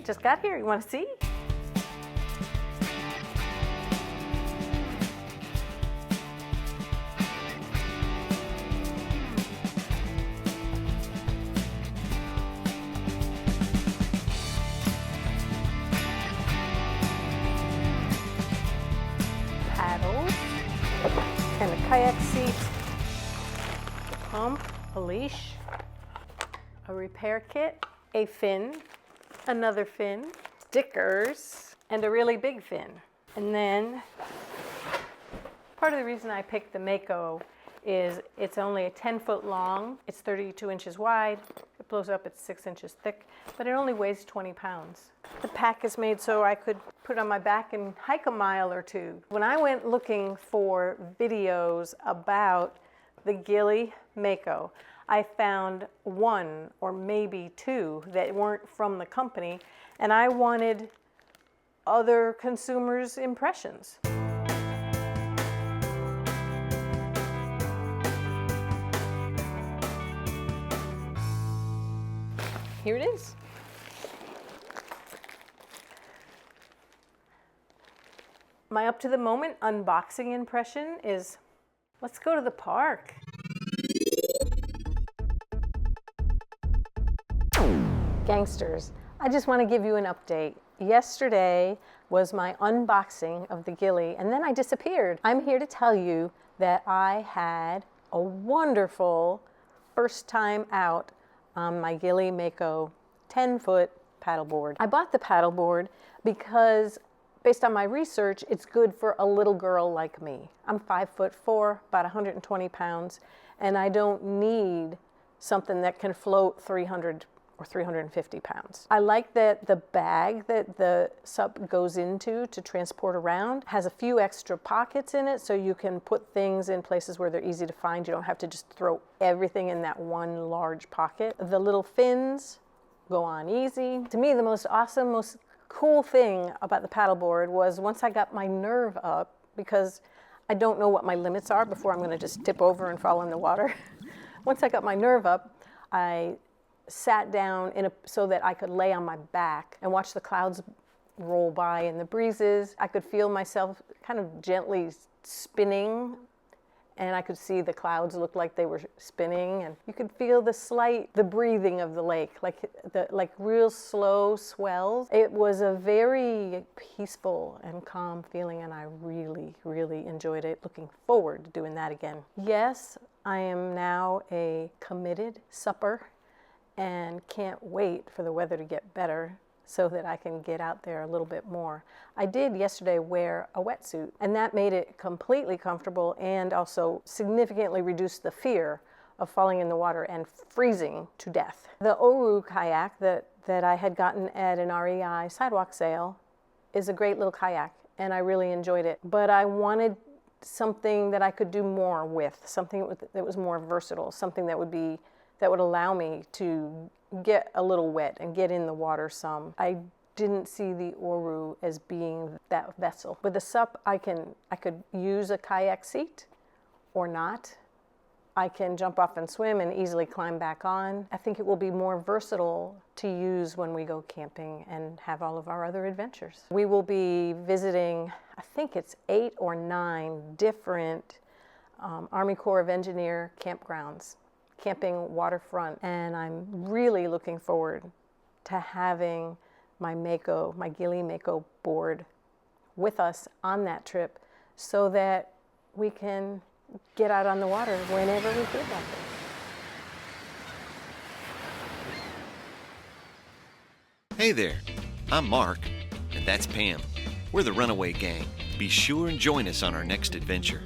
just got here. You want to see? Paddles and a kayak seat, a pump, a leash, a repair kit, a fin, another fin, stickers, and a really big fin. And then part of the reason I picked the Mako is it's only a 10-foot long, it's 32 inches wide, it blows up, it's 6 inches thick, but it only weighs 20 pounds. The pack is made so I could put it on my back and hike a mile or two. When I went looking for videos about the GILI Mako, I found one or maybe two that weren't from the company, and I wanted other consumers' impressions. Here it is. My up to the moment unboxing impression is, let's go to the park. Gangsters, I just want to give you an update. Yesterday was my unboxing of the GILI, and then I disappeared. I'm here to tell you that I had a wonderful first time out on my GILI Mako 10-foot paddleboard. I bought the paddleboard because based on my research, it's good for a little girl like me. I'm 5'4", about 120 pounds, and I don't need something that can float 300 or 350 pounds. I like that the bag that the SUP goes into to transport around has a few extra pockets in it, so you can put things in places where they're easy to find. You don't have to just throw everything in that one large pocket. The little fins go on easy. To me, the most awesome, most cool thing about the paddleboard was once I got my nerve up, because I don't know what my limits are before I'm going to just tip over and fall in the water. Once I got my nerve up, I sat down so that I could lay on my back and watch the clouds roll by and the breezes. I could feel myself kind of gently spinning, and I could see the clouds look like they were spinning, and you could feel the breathing of the lake, like real slow swells. It was a very peaceful and calm feeling, and I really, really enjoyed it. Looking forward to doing that again. Yes, I am now a committed supper and can't wait for the weather to get better so that I can get out there a little bit more. I did yesterday wear a wetsuit, and that made it completely comfortable and also significantly reduced the fear of falling in the water and freezing to death. The Oru kayak that I had gotten at an REI sidewalk sale is a great little kayak, and I really enjoyed it. But I wanted something that I could do more with, something that was more versatile, something that would allow me to get a little wet and get in the water some. I didn't see the Oru as being that vessel. With the SUP, I could use a kayak seat or not. I can jump off and swim and easily climb back on. I think it will be more versatile to use when we go camping and have all of our other adventures. We will be visiting, I think it's 8 or 9 different Army Corps of Engineer campgrounds, camping waterfront, and I'm really looking forward to having my GILI Mako board with us on that trip so that we can get out on the water whenever we feel like it. Hey there, I'm Mark, and that's Pam. We're the Runaway Gang. Be sure and join us on our next adventure.